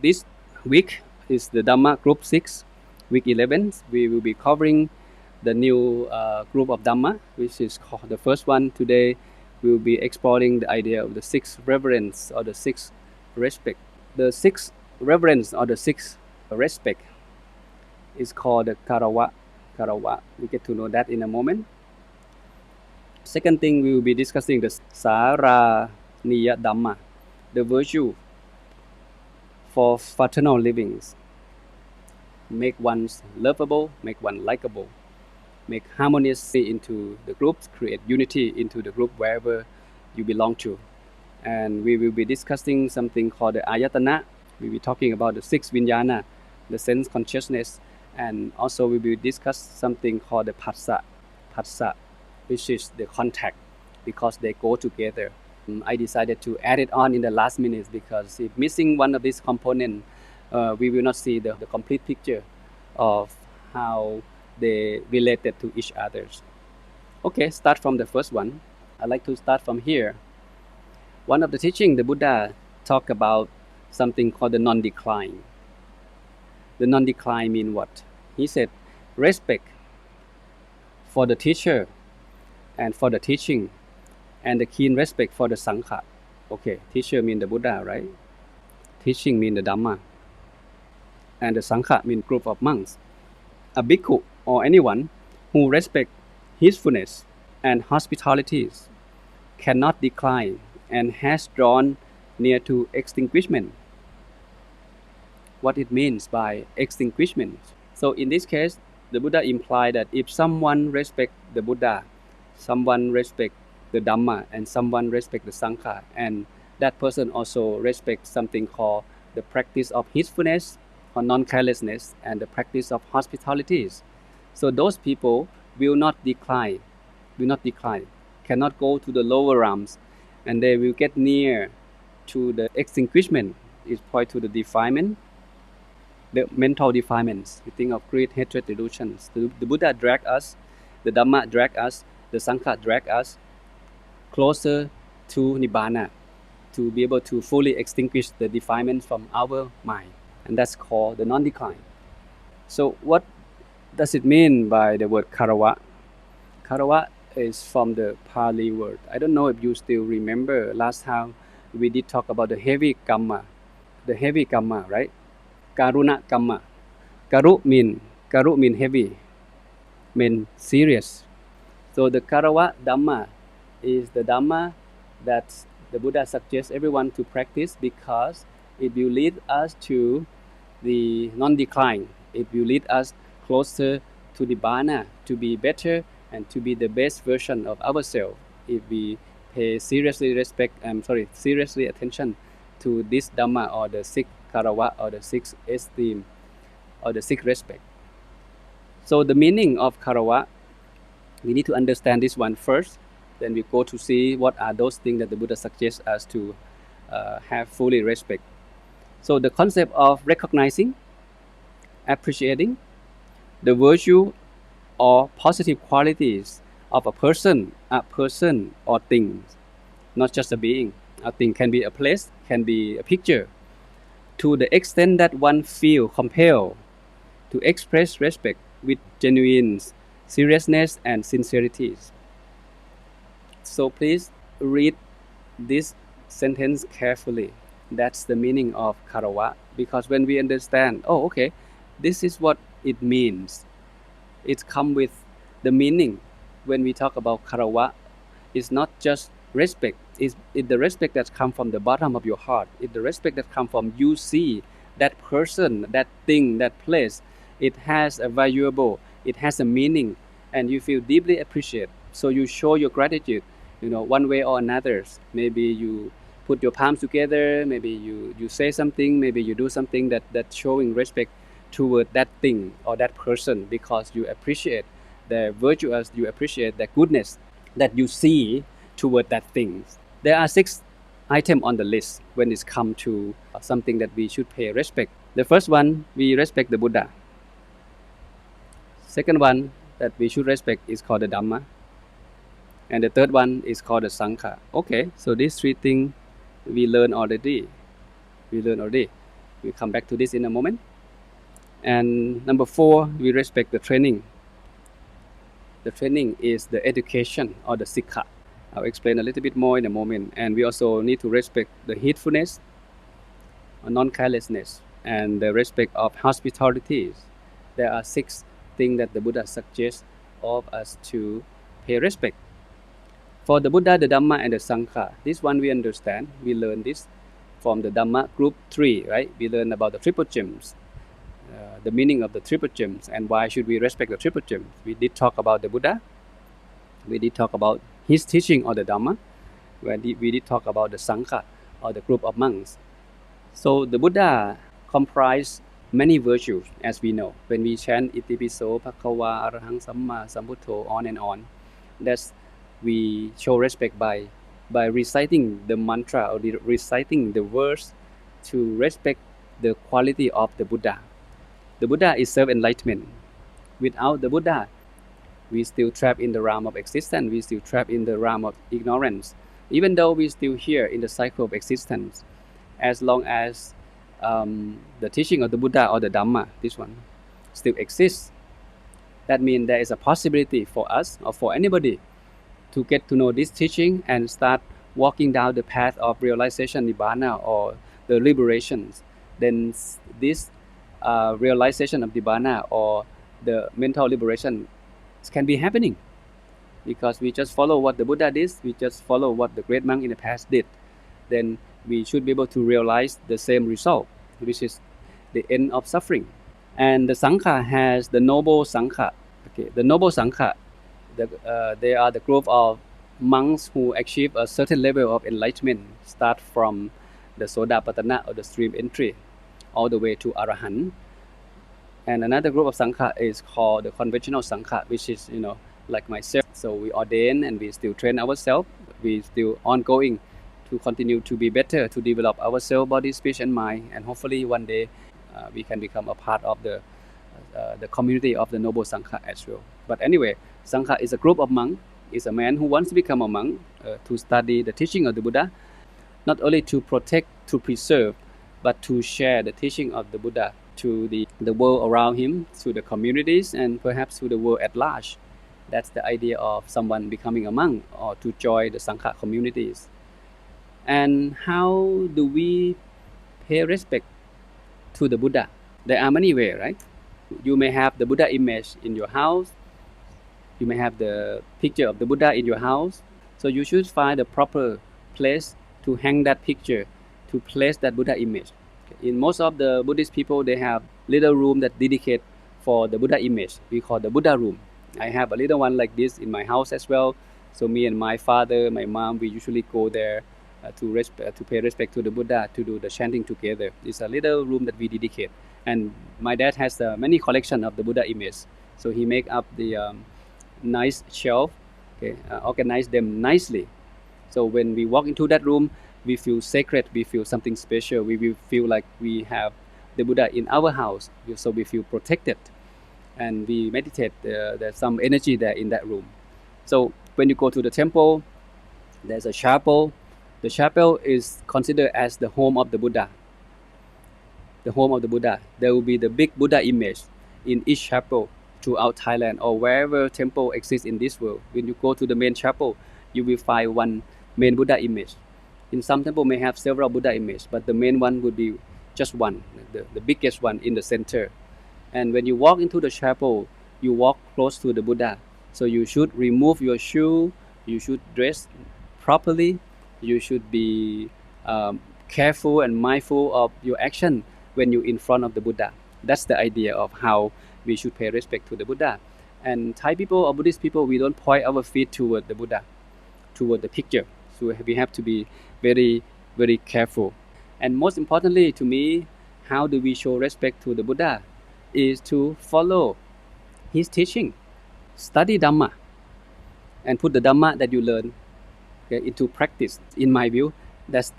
this week is the Dhamma Group 6, week 11. We will be covering the new group of Dhamma, which is called the first one. Today we will be exploring the idea of the six reverence or the six respect. The six reverence or the six respect is called the Garava. We get to know that in a moment. Second thing, we will be discussing the Saramiyadhamma, the virtue for fraternal livings. Make one lovable, make one likable, make harmonious into the groups, create unity into the group wherever you belong to. And we will be discussing something called the Āyatana. We will be talking about the Six Viññāṇa, the sense consciousness, and also we will discuss something called the Phassa, which is the contact, because they go together. I decided to add it on in the last minute because if missing one of these components, we will not see the complete picture of how they related to each other. Okay, start from the first one. I'd like to start from here. One of the teaching, the Buddha talked about something called the non-decline. The non-decline mean what? He said, respect for the teacher and for the teaching, and the keen respect for the Sangha. Okay, teacher mean the Buddha, right? Teaching mean the Dhamma, and the Sangha mean group of monks. A bhikkhu or anyone who respect peacefulness and hospitalities cannot decline and has drawn near to extinguishment. What it means by extinguishment? So in this case, the Buddha implied that if someone respect the Buddha, someone respect the Dhamma, and someone respect the Sangha, and that person also respect something called the practice of peacefulness or non-carelessness and the practice of hospitalities. So those people will not decline, cannot go to the lower realms, and they will get near to the extinguishment. Is point to the defilement, the mental defilements. We think of greed, hatred, delusions. The Buddha drag us, the Dhamma drag us, the Sangha drag us closer to Nibbana, to be able to fully extinguish the defilements from our mind. And that's called the non-decline. So what does it mean by the word Garava? Garava is from the Pali word. I don't know if you still remember last time we did talk about the heavy Kamma. The heavy Kamma, right? Karuna Kamma. Garu mean heavy, mean serious. So the Garava Dhamma is the Dhamma that the Buddha suggests everyone to practice because it will lead us to the non-decline. It will lead us closer to Nibbana, to be better and to be the best version of ourselves. If we pay seriously attention to this Dhamma or the six Garava or the six esteem or the six respect. So the meaning of Garava, we need to understand this one first. Then we go to see what are those things that the Buddha suggests us to have fully respect. So the concept of recognizing, appreciating the virtue or positive qualities of a person or things, not just a being. A thing can be a place, can be a picture, to the extent that one feel compelled to express respect with genuine seriousness and sincerity. So please read this sentence carefully. That's the meaning of Garava. Because when we understand, oh, okay, this is what it means. It comes with the meaning. When we talk about Garava, it's not just respect. It's the respect that comes from the bottom of your heart. It's the respect that comes from you see that person, that thing, that place. It has a valuable, it has a meaning, and you feel deeply appreciated. So you show your gratitude, one way or another. Maybe you put your palms together, maybe you say something, maybe you do something that's showing respect toward that thing or that person because you appreciate the virtuous, you appreciate the goodness that you see toward that thing. There are 6 items on the list when it comes to something that we should pay respect. The first one, we respect the Buddha. Second one that we should respect is called the Dhamma. And the third one is called the Sangha. Okay, so these 3 things we learn already. We'll come back to this in a moment. And number 4, we respect the training. The training is the education or the sikha. I'll explain a little bit more in a moment. And we also need to respect the heedfulness, non-carelessness, and the respect of hospitality. There are 6 things that the Buddha suggests of us to pay respect. For the Buddha, the Dhamma, and the Sangha, this one we understand. We learn this from the Dhamma group 3, right? We learn about the triple gems, the meaning of the triple gems, and why should we respect the triple gems. We did talk about the Buddha. We did talk about his teaching or the Dhamma. We did talk about the Sangha or the group of monks. So the Buddha comprised many virtues, as we know. When we chant Iti Piso, Bhagava, Arahang Samma Sambuddho, on and on, that's we show respect by reciting the mantra or reciting the verse to respect the quality of the Buddha. The Buddha is self-enlightenment. Without the Buddha, we still trapped in the realm of existence. We still trapped in the realm of ignorance. Even though we still here in the cycle of existence, as long as the teaching of the Buddha or the Dhamma, this one, still exists, that means there is a possibility for us or for anybody to get to know this teaching and start walking down the path of realization, Nibbana, or the liberations. Then this realization of Nibbana or the mental liberation can be happening because we just follow what the Buddha did, we just follow what the great monk in the past did. Then we should be able to realize the same result, which is the end of suffering. And the Sangha has the noble Sangha. Okay, the noble Sangha, they are the group of monks who achieve a certain level of enlightenment, start from the Sodapatana or the stream entry, all the way to Arahant. And another group of Sangha is called the conventional Sangha, which is, like myself. So we ordain and we still train ourselves. We still ongoing to continue to be better, to develop ourselves, body, speech, and mind. And hopefully one day we can become a part of the community of the noble Sangha as well. But anyway, Sangha is a group of monks. Is a man who wants to become a monk to study the teaching of the Buddha, not only to protect, to preserve, but to share the teaching of the Buddha to the world around him, to the communities, and perhaps to the world at large. That's the idea of someone becoming a monk or to join the Sangha communities. And how do we pay respect to the Buddha? There are many ways, right? You may have the Buddha image in your house. You may have the picture of the Buddha in your house. So you should find a proper place to hang that picture, to place that Buddha image. In most of the Buddhist people, they have little room that dedicate for the Buddha image. We call the Buddha room. I have a little one like this in my house as well. So me and my father, my mom, we usually go there to pay respect to the Buddha, to do the chanting together. It's a little room that we dedicate. And my dad has many collection of the Buddha image. So he make up the nice shelf, organize them nicely. So when we walk into that room, we feel sacred, we feel something special, we will feel like we have the Buddha in our house, so we feel protected. And we meditate, there's some energy there in that room. So when you go to the temple, there's a chapel. The chapel is considered as the home of the Buddha. The home of the Buddha. There will be the big Buddha image in each chapel throughout Thailand or wherever temple exists in this world. When you go to the main chapel, you will find one main Buddha image. In some temple may have several Buddha images, but the main one would be just one, the biggest one in the center. And when you walk into the chapel, you walk close to the Buddha. So you should remove your shoe, you should dress properly, you should be careful and mindful of your action when you're in front of the Buddha. That's the idea of how we should pay respect to the Buddha. And Thai people or Buddhist people, we don't point our feet toward the Buddha, toward the picture. So we have to be very, very careful. And most importantly to me, how do we show respect to the Buddha is to follow his teaching. Study Dhamma and put the Dhamma that you learn into practice. In my view, that's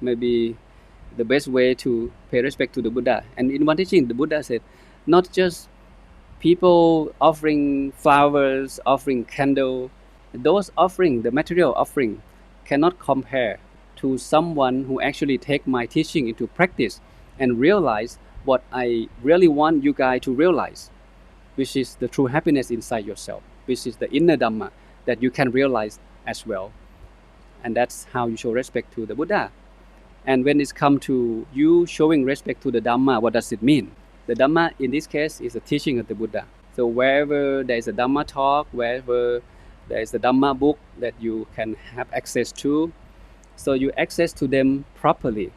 maybe the best way to pay respect to the Buddha. And in one teaching, the Buddha said, not just people offering flowers, offering candle, those offering, the material offering, cannot compare to someone who actually take my teaching into practice and realize what I really want you guys to realize, which is the true happiness inside yourself, which is the inner Dhamma that you can realize as well. And that's how you show respect to the Buddha. And when it's come to you showing respect to the Dhamma, what does it mean? The Dhamma in this case is the teaching of the Buddha. So wherever there is a Dhamma talk, wherever there is a Dhamma book that you can have access to, so you access to them properly.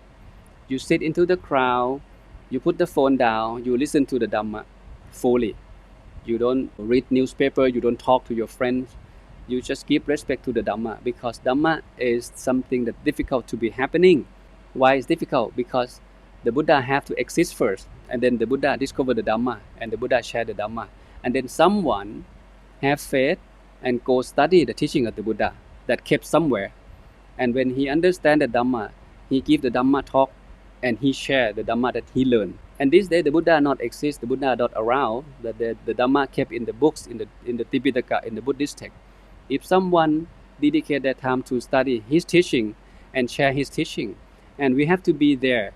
You sit into the crowd, you put the phone down, you listen to the Dhamma fully. You don't read newspaper, you don't talk to your friends. You just give respect to the Dhamma, because Dhamma is something that's difficult to be happening. Why is difficult? Because the Buddha have to exist first, and then the Buddha discover the Dhamma, and the Buddha share the Dhamma, and then someone have faith and go study the teaching of the Buddha that kept somewhere, and when he understand the Dhamma, he give the Dhamma talk, and he share the Dhamma that he learned. And this day the Buddha not exist, the Buddha not around, that the Dhamma kept in the books, in the Tipitaka, in the Buddhist text. If someone dedicate their time to study his teaching and share his teaching, and we have to be there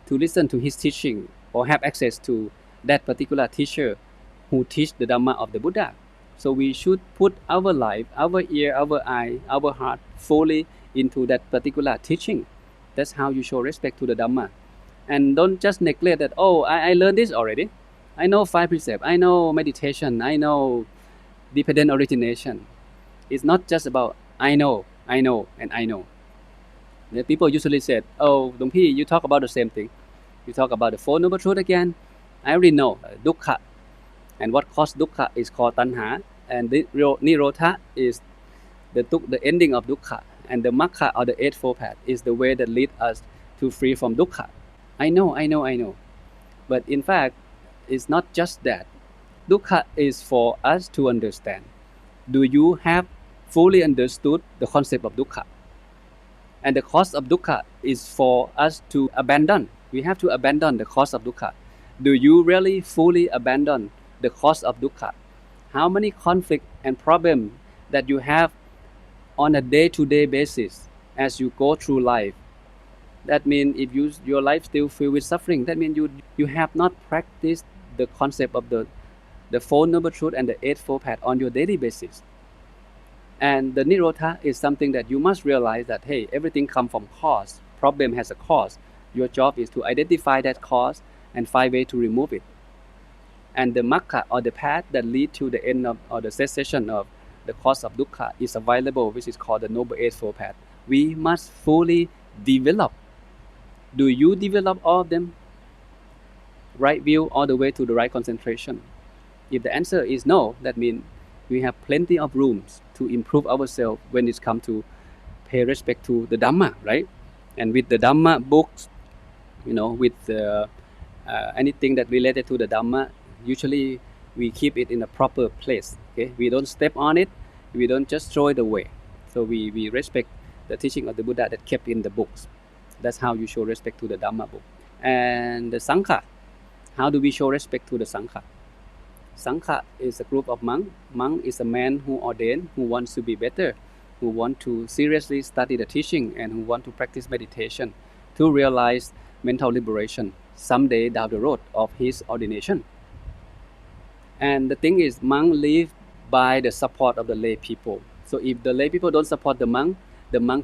to listen to his teaching or have access to that particular teacher who teach the Dhamma of the Buddha. So we should put our life, our ear, our eye, our heart fully into that particular teaching. That's how you show respect to the Dhamma. And don't just neglect that, oh, I learned this already. I know 5 precepts, I know meditation, I know dependent origination. It's not just about I know, and I know. The people usually say, oh, Dong Pi, you talk about the same thing. You talk about the Four Noble Truths again. I already know dukkha. And what caused dukkha is called tanha. And the nirodha is the ending of dukkha. And the makkha, or the Eightfold Path, is the way that leads us to free from dukkha. I know. But in fact, it's not just that. Dukkha is for us to understand. Do you have fully understood the concept of dukkha? And the cause of dukkha is for us to abandon. We have to abandon the cause of dukkha. Do you really fully abandon the cause of dukkha? How many conflicts and problems that you have on a day-to-day basis as you go through life? That means if your life still filled with suffering, that means you have not practiced the concept of the Four Noble Truths and the Eightfold Path on your daily basis. And the Nirodha is something that you must realize that, hey, everything comes from cause. Problem has a cause. Your job is to identify that cause and find ways to remove it. And the Makkha, or the path that leads to the end of, or the cessation of the cause of dukkha, is available, which is called the Noble Eightfold Path. We must fully develop. Do you develop all of them? Right view all the way to the right concentration? If the answer is no, that means we have plenty of rooms to improve ourselves when it comes to pay respect to the Dhamma, right? And with the Dhamma books, with anything that related to the Dhamma, usually we keep it in a proper place. Okay, we don't step on it, we don't just throw it away. So we respect the teaching of the Buddha that kept in the books. That's how you show respect to the Dhamma book. And the Sangha, how do we show respect to the Sangha? Sangha is a group of monks. Monk is a man who ordained, who wants to be better, who want to seriously study the teaching, and who want to practice meditation to realize mental liberation someday down the road of his ordination. And the thing is, monk live by the support of the lay people. So if the lay people don't support the monk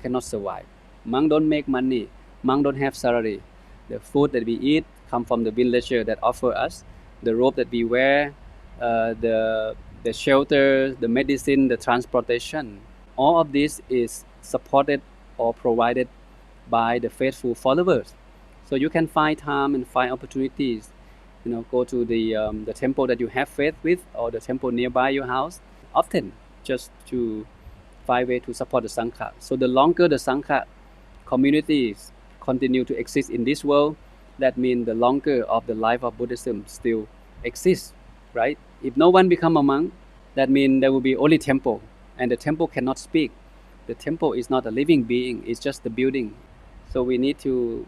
cannot survive. Monk don't make money. Monk don't have salary. The food that we eat come from the villager that offer us. The robe that we wear, the shelter, the medicine, the transportation, all of this is supported or provided by the faithful followers. So you can find time and find opportunities. Go to the temple that you have faith with, or the temple nearby your house, often, just to find way to support the Sangha. So the longer the Sangha communities continue to exist in this world, that means the longer of the life of Buddhism still exists, right? If no one become a monk, that means there will be only temple, and the temple cannot speak. The temple is not a living being, it's just the building. So we need to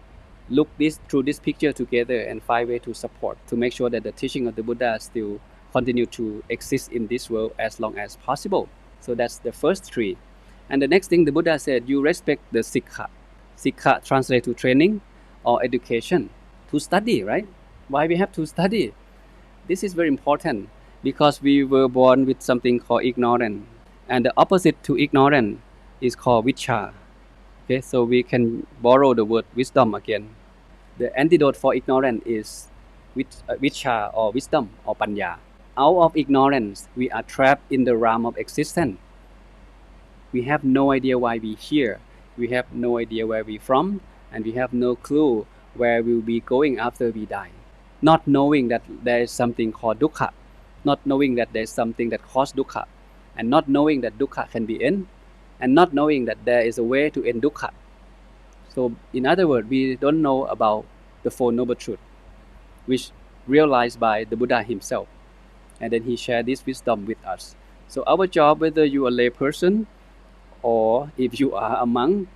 look through this picture together and find way to support, to make sure that the teaching of the Buddha still continue to exist in this world as long as possible. So that's the first three. And the next thing the Buddha said, you respect the Sikha. Sikha translates to training or education. to study, right? Why we have to study? This is very important because we were born with something called ignorance, and the opposite to ignorance is called vichya. Okay, so we can borrow the word wisdom again. The antidote for ignorance is vichya or wisdom or panya. Out of ignorance, we are trapped in the realm of existence. We have no idea why we're here. We have no idea where we're from, and we have no clue where we'll be going after we die. Not knowing that there is something called dukkha, not knowing that there's something that causes dukkha, and not knowing that dukkha can be end, and not knowing that there is a way to end dukkha. So, in other words, we don't know about the Four Noble Truths, which realized by the Buddha himself, and then he shared this wisdom with us. So, our job, whether you are a lay person or if you are a monk,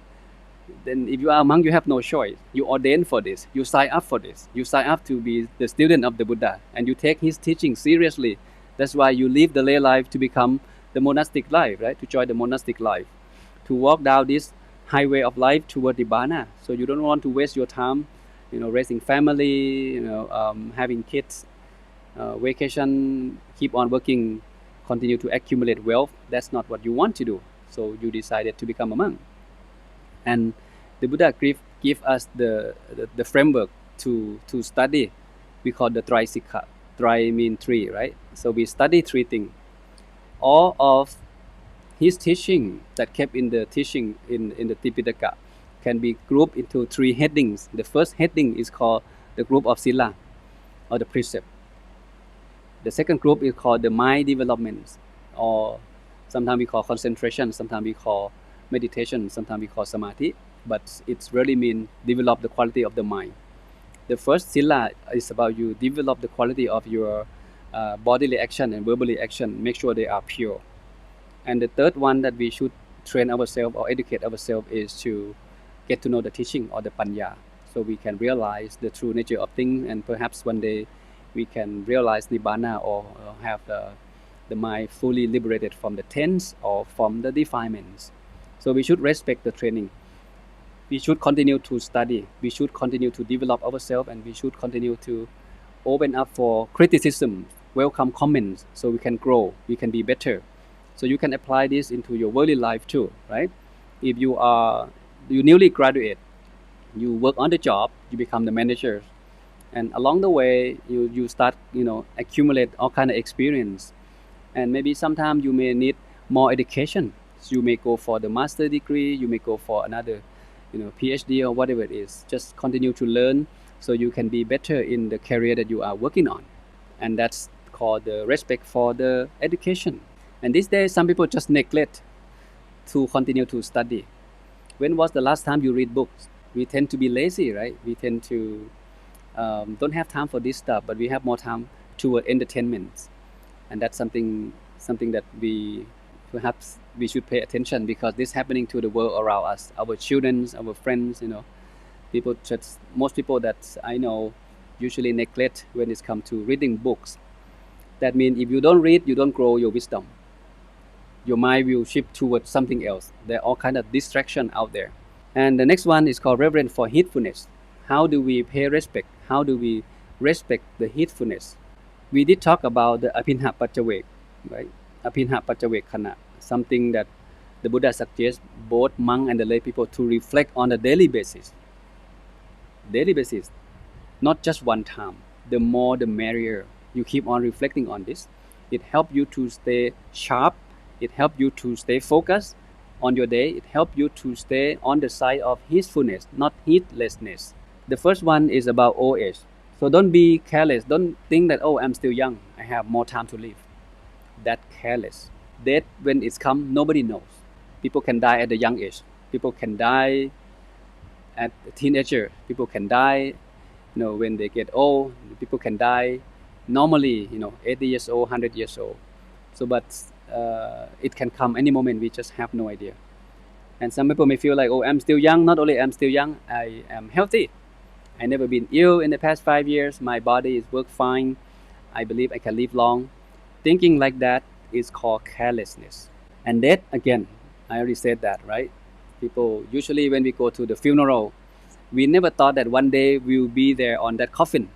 then if you are a monk, you have no choice. You ordain for this. You sign up for this. You sign up to be the student of the Buddha, and you take his teaching seriously. That's why you live the lay life to become the monastic life, right? To join the monastic life, to walk down this highway of life toward Nibbana. So you don't want to waste your time, raising family, having kids, vacation, keep on working, continue to accumulate wealth. That's not what you want to do. So you decided to become a monk. And the Buddha give us the framework to study. We call the Trisikha. Tri mean three, right? So we study three things. All of his teaching that kept in the teaching in the Tipitaka can be grouped into three headings. The first heading is called the group of Sila, or the precept. The second group is called the mind development, or sometimes we call concentration, sometimes we call meditation, sometimes we call samadhi, but it's really mean develop the quality of the mind. The first Sila is about you develop the quality of your bodily action and verbally action, make sure they are pure. And the third one that we should train ourselves or educate ourselves is to get to know the teaching or the panya, so we can realize the true nature of things, and perhaps one day we can realize Nibbana or have the mind fully liberated from the tense or from the defilements. So we should respect the training. We should continue to study. We should continue to develop ourselves, and we should continue to open up for criticism, welcome comments, so we can grow, we can be better. So you can apply this into your worldly life too, right? If you newly graduate, you work on the job, you become the manager, and along the way you start accumulate all kind of experience, and maybe sometimes you may need more education. So you may go for the master degree, you may go for another PhD or whatever it is. Just continue to learn so you can be better in the career that you are working on, and that's called the respect for the education. And these days some people just neglect to continue to study. When was the last time you read books? We tend to be lazy, right? We tend to don't have time for this stuff, but we have more time toward entertainment, and that's something that we perhaps we should pay attention, because this is happening to the world around us, our children, our friends. Most people that I know usually neglect when it comes to reading books. That means if you don't read, you don't grow your wisdom. Your mind will shift towards something else. There are all kind of distraction out there. And the next one is called reverence for heedfulness. How do we pay respect? How do we respect the heedfulness? We did talk about the apinha pachawek, right? Apinha pachawek khana, something that the Buddha suggests both monk and the lay people to reflect on a daily basis. Daily basis, not just one time. The more the merrier. You keep on reflecting on this. It helps you to stay sharp. It helps you to stay focused on your day. It helps you to stay on the side of heedfulness, not heedlessness. The first one is about old age. So don't be careless. Don't think that, oh, I'm still young, I have more time to live. That's careless. Death, when it's come, nobody knows. People can die at a young age. People can die at a teenager. People can die, when they get old. People can die normally, 80 years old, 100 years old. So, but it can come any moment. We just have no idea. And some people may feel like, oh, I'm still young. Not only I'm still young, I am healthy. I never been ill in the past 5 years. My body is work fine. I believe I can live long. Thinking like that is called carelessness. And that, again, I already said that, right? People usually, when we go to the funeral, We never thought that one day we'll be there on that coffin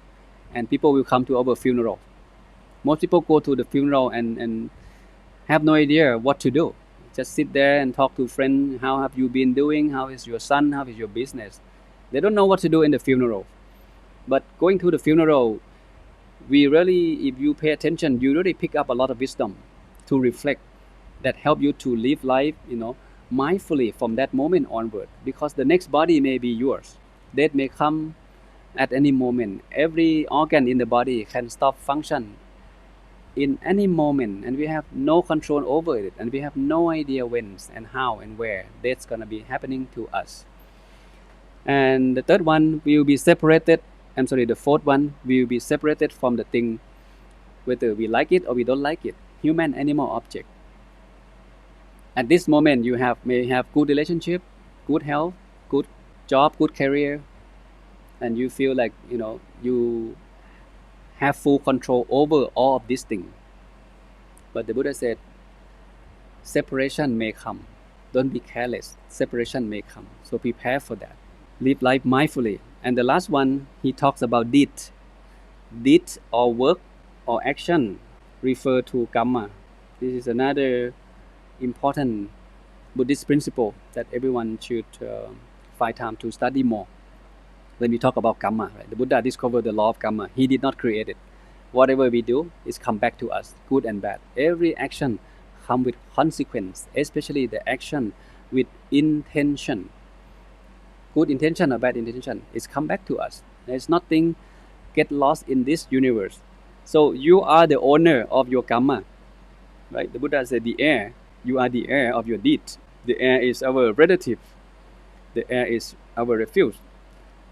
and people will come to our funeral. Most people go to the funeral and have no idea what to do. Just sit there and talk to friends. How have you been doing? How is your son? How is your business? They don't know what to do in the funeral. But going to the funeral, we really, if you pay attention, you really pick up a lot of wisdom to reflect that help you to live life, mindfully from that moment onward. Because the next body may be yours. Death may come at any moment. Every organ in the body can stop function in any moment, and we have no control over it, and we have no idea when and how and where that's gonna be happening to us. And the third one will be separated. The fourth one will be separated from the thing, whether we like it or we don't like it. Human, animal, object. At this moment, you may have good relationship, good health, good job, good career, and you feel like you have full control over all of these things. But the Buddha said, separation may come. Don't be careless. Separation may come. So prepare for that. Live life mindfully. And the last one, he talks about deed. Deed or work or action refer to karma. This is another important Buddhist principle that everyone should find time to study more. When we talk about karma, right? The Buddha discovered the law of karma. He did not create it. Whatever we do is come back to us, good and bad. Every action comes with consequence, especially the action with intention. Good intention or bad intention is come back to us. There's nothing get lost in this universe. So you are the owner of your karma, right? The Buddha said the heir. You are the heir of your deed. The heir is our relative. The heir is our refuge.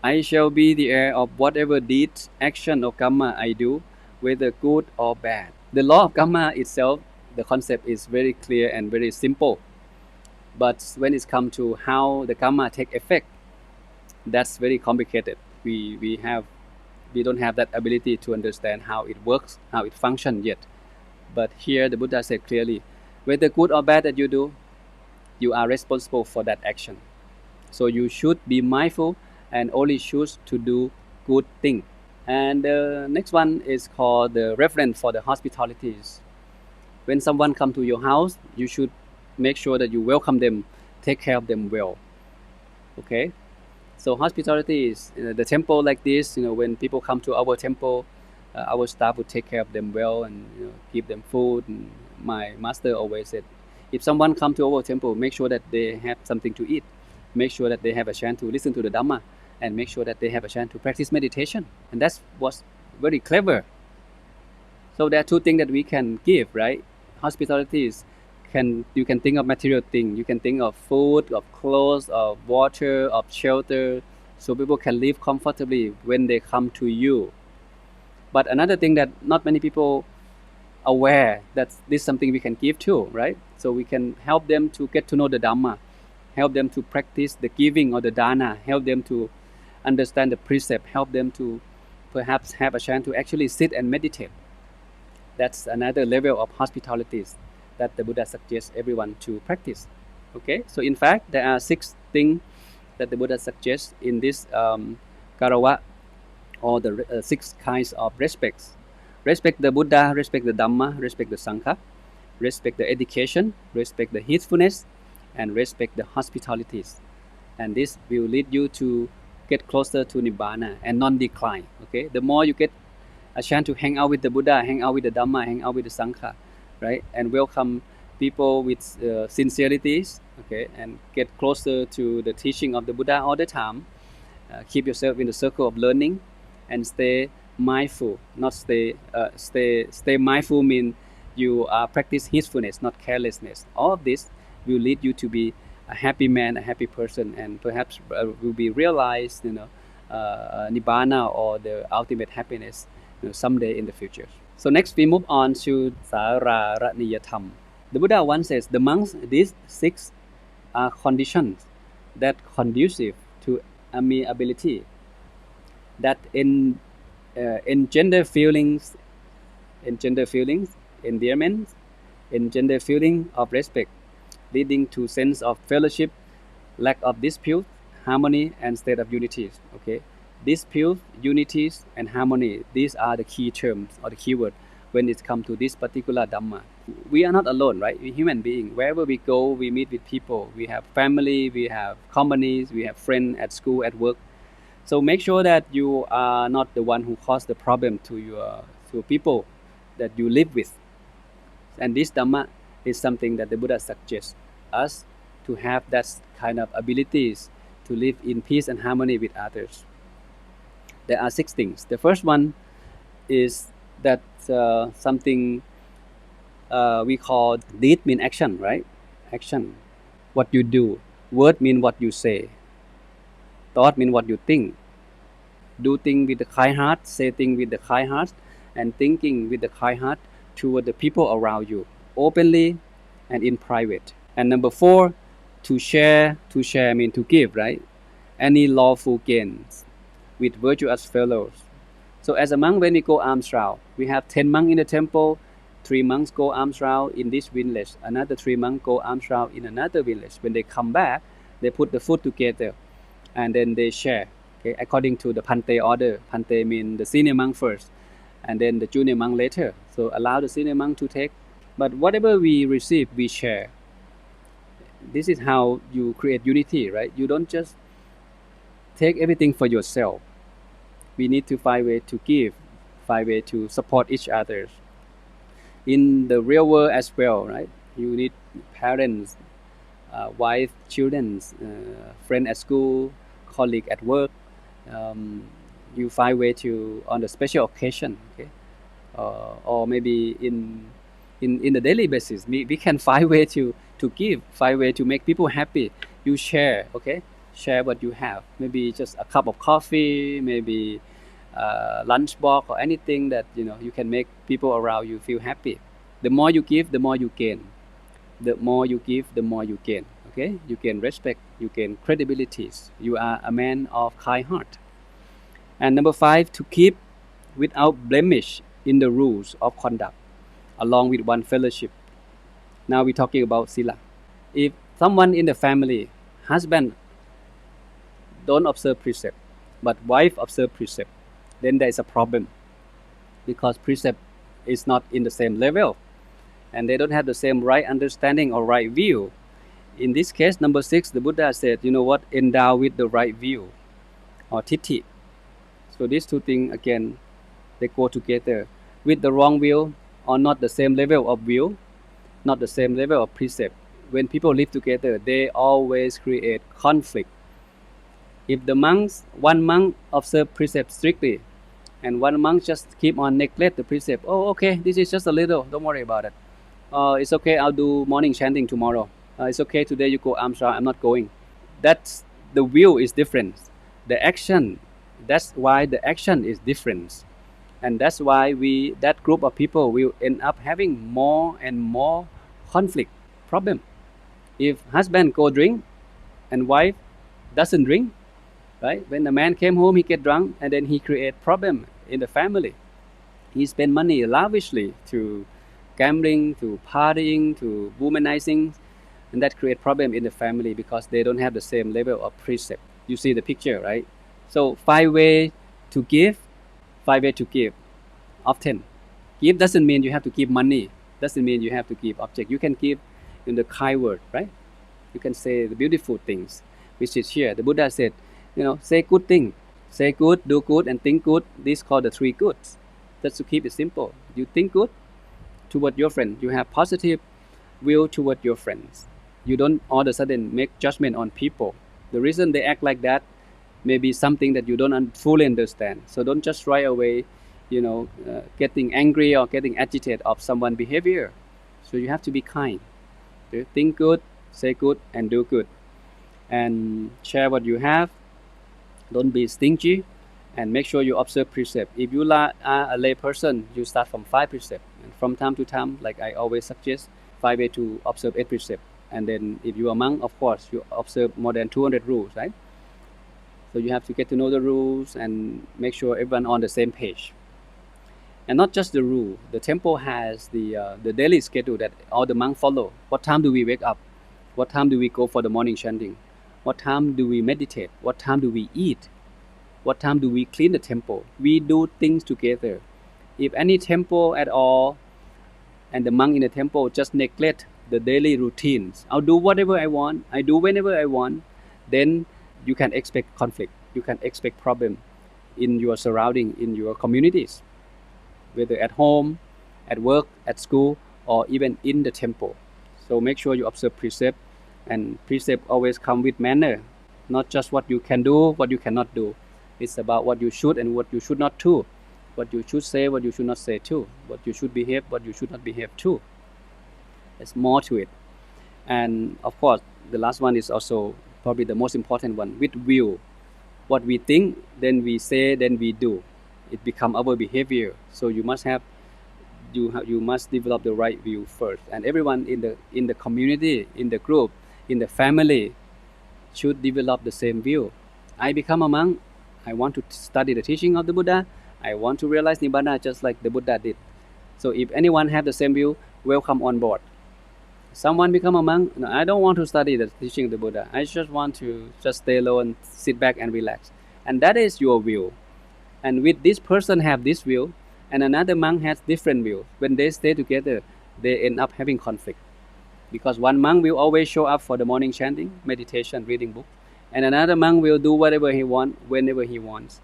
I shall be the heir of whatever deed, action or karma I do, whether good or bad. The law of karma itself, the concept is very clear and very simple. But when it's come to how the karma take effect, that's very complicated. We don't have that ability to understand how it works, how it functions yet. But here the Buddha said clearly, whether good or bad that you do, you are responsible for that action. So you should be mindful and only choose to do good thing. And the next one is called the reverence for the hospitalities. When someone come to your house, you should make sure that you welcome them, take care of them well. Okay? So hospitality is the temple like this. When people come to our temple, our staff would take care of them well and give them food. And my master always said, if someone come to our temple, make sure that they have something to eat. Make sure that they have a chance to listen to the Dhamma, and make sure that they have a chance to practice meditation. And that's what's very clever. So there are two things that we can give, right? Hospitality is you can think of material things. You can think of food, of clothes, of water, of shelter, so people can live comfortably when they come to you. But another thing that not many people aware that this is something we can give too, right? So we can help them to get to know the Dhamma, help them to practice the giving or the dana, help them to understand the precept, help them to perhaps have a chance to actually sit and meditate. That's another level of hospitalities that the Buddha suggests everyone to practice. Okay, so in fact there are 6 things that the Buddha suggests in this Garava, or the 6 kinds of respects. Respect the Buddha, respect the Dhamma, respect the Sangha, respect the education, respect the heedfulness, and respect the hospitalities. And this will lead you to get closer to Nibbana and non-decline. Okay, the more you get a chance to hang out with the Buddha, hang out with the Dhamma, hang out with the Sangha, right, and welcome people with sincerities, okay, and get closer to the teaching of the Buddha all the time. Keep yourself in the circle of learning and stay mindful. Not stay mindful means you practice heedfulness, not carelessness. All of this will lead you to be a happy man, a happy person, and perhaps will be realized, Nibbana or the ultimate happiness, someday in the future. So next we move on to Saramiyadhamma. The Buddha once says, amongst these 6 are conditions that conducive to amiability, that engender feelings, endearment, engender feeling of respect, leading to sense of fellowship, lack of dispute, harmony and state of unity. Okay, dispute, unities, and harmony. These are the key terms or the keyword when it comes to this particular Dhamma. We are not alone, right? We're human beings. Wherever we go, we meet with people. We have family, we have companies, we have friends at school, at work. So make sure that you are not the one who caused the problem to people that you live with. And this Dhamma is something that the Buddha suggests us to have that kind of abilities to live in peace and harmony with others. There are 6 things. The first one is that something we call deed mean action, right? Action, what you do. Word mean what you say. Thought mean what you think. Do things with the kind heart, say things with the kind heart, and thinking with the kind heart toward the people around you, openly and in private. And number 4, to share mean to give, right? Any lawful gains with virtuous fellows. So as a monk, when we go alms round, we have 10 monks in the temple, 3 monks go alms round in this village, another 3 monks go alms round in another village. When they come back, they put the food together and then they share, okay, according to the Pante order. Pante means the senior monk first and then the junior monk later. So allow the senior monk to take, but whatever we receive, we share. This is how you create unity, right? You don't just take everything for yourself. We need to find way to give, find way to support each other. In the real world as well, right? You need parents, wife, children, friend at school, colleague at work. You find way to on the special occasion, okay, or maybe in the daily basis, we can find way to give, find way to make people happy. You share, okay, share what you have. Maybe just a cup of coffee, maybe lunch box or anything that you can make people around you feel happy. The more you give, the more you gain. The more you give, the more you gain. Okay, you gain respect, you gain credibilities. You are a man of kind heart. And number 5, to keep without blemish in the rules of conduct, along with one fellowship. Now we're talking about sila. If someone in the family, husband don't observe precept, but wife observe precept, then there is a problem, because precept is not in the same level and they don't have the same right understanding or right view. In this case, number 6, the Buddha said, endow with the right view or titi. So these 2 things, again, they go together. With the wrong view or not the same level of view, not the same level of precept, when people live together, they always create conflict. If the one monk observe precept strictly and one monk just keep on neglect the precept, okay, this is just a little, don't worry about it. It's okay, I'll do morning chanting tomorrow. It's okay, today you go alms round, I'm not going. That's the view is different. The action, that's why the action is different. And that's why that group of people will end up having more and more conflict, problem. If husband go drink and wife doesn't drink, right? When the man came home, he get drunk and then he create problem in the family. He spend money lavishly to gambling, to partying, to womanizing, and that create problem in the family because they don't have the same level of precept. You see the picture, right? So 5 ways to give, 5 ways to give. Often, give doesn't mean you have to give money. Doesn't mean you have to give object. You can give in the kind word, right? You can say the beautiful things, which is here. The Buddha said, say good thing, say good, do good, and think good. These called the 3 goods. Just to keep it simple. You think good toward your friend. You have positive will toward your friends. You don't all of a sudden make judgment on people. The reason they act like that may be something that you don't fully understand. So don't just right away, getting angry or getting agitated of someone's behavior. So you have to be kind. Think good, say good, and do good. And share what you have. Don't be stingy. And make sure you observe precept. If you are a lay person, you start from 5 precepts. And from time to time, like I always suggest, 5 ways to observe 8 precepts. And then if you are a monk, of course, you observe more than 200 rules, right? So you have to get to know the rules and make sure everyone on the same page. And not just the rule. The temple has the daily schedule that all the monks follow. What time do we wake up? What time do we go for the morning chanting? What time do we meditate? What time do we eat? What time do we clean the temple? We do things together. If any temple at all and the monk in the temple just neglect the daily routines, I'll do whatever I want, I do whenever I want, then you can expect conflict, you can expect problem in your surrounding, in your communities, whether at home, at work, at school, or even in the temple. So make sure you observe precept, and precept always come with manner, not just what you can do, what you cannot do. It's about what you should and what you should not do, what you should say, what you should not say too, what you should behave, what you should not behave too. There's more to it. And of course, the last one is also probably the most important one, with will. What we think, then we say, then we do. It become our behavior. So you must develop the right view first. And everyone in the community, in the group, in the family should develop the same view. I become a monk, I want to study the teaching of the Buddha, I want to realize Nibbana just like the Buddha did. So if anyone have the same view, welcome on board. Someone become a monk, no, I don't want to study the teaching of the Buddha, I just want to just stay low and sit back and relax. And that is your view. And with this person have this view, and another monk has different view. When they stay together, they end up having conflict. Because one monk will always show up for the morning chanting, meditation, reading book. And another monk will do whatever he wants, whenever he wants.